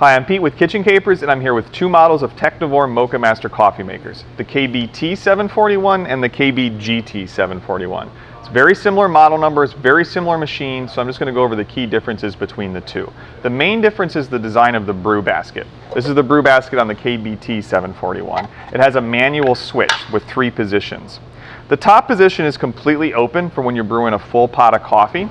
Hi, I'm Pete with Kitchen Capers, and I'm here with two models of Technivorm Moccamaster coffee makers, the KBT-741 and the KBGT-741. It's very similar model numbers, very similar machine, so I'm just going to go over the key differences between the two. The main difference is the design of the brew basket. This is the brew basket on the KBT-741. It has a manual switch with 3 positions. The top position is completely open for when you're brewing a full pot of coffee.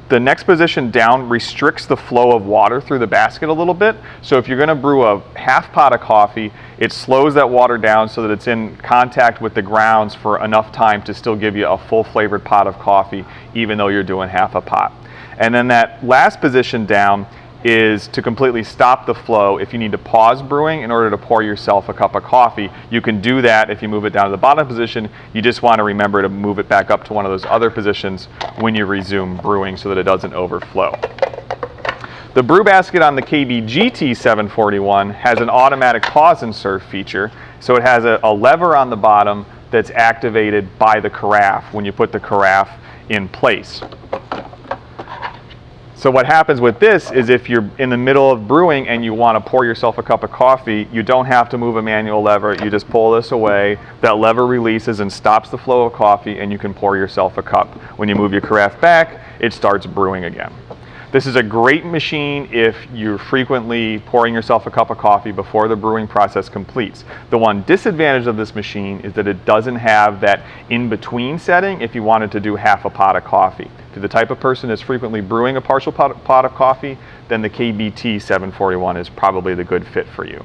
The next position down restricts the flow of water through the basket a little bit. So if you're going to brew a half pot of coffee, it slows that water down so that it's in contact with the grounds for enough time to still give you a full flavored pot of coffee, even though you're doing half a pot. And then that last position down is to completely stop the flow. If you need to pause brewing in order to pour yourself a cup of coffee, you can do that if you move it down to the bottom position. You just want to remember to move it back up to one of those other positions when you resume brewing so that it doesn't overflow. The brew basket on the KBGT-741 has an automatic pause and serve feature, so it has a lever on the bottom that's activated by the carafe when you put the carafe in place. So what happens with this is if you're in the middle of brewing and you want to pour yourself a cup of coffee, you don't have to move a manual lever. You just pull this away, that lever releases and stops the flow of coffee, and you can pour yourself a cup. When you move your carafe back, it starts brewing again. This is a great machine if you're frequently pouring yourself a cup of coffee before the brewing process completes. The one disadvantage of this machine is that it doesn't have that in-between setting if you wanted to do half a pot of coffee. If you're the type of person that's frequently brewing a partial pot of coffee, then the KBT-741 is probably the good fit for you.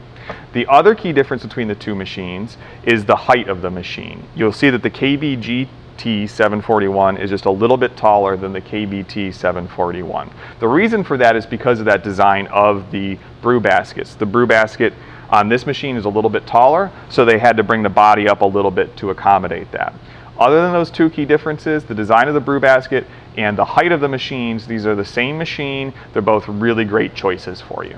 The other key difference between the two machines is the height of the machine. You'll see that the KBGT-741 is just a little bit taller than the KBT-741. The reason for that is because of that design of the brew baskets. The brew basket on this machine is a little bit taller, so they had to bring the body up a little bit to accommodate that. Other than those two key differences, the design of the brew basket and the height of the machines, these are the same machine. They're both really great choices for you.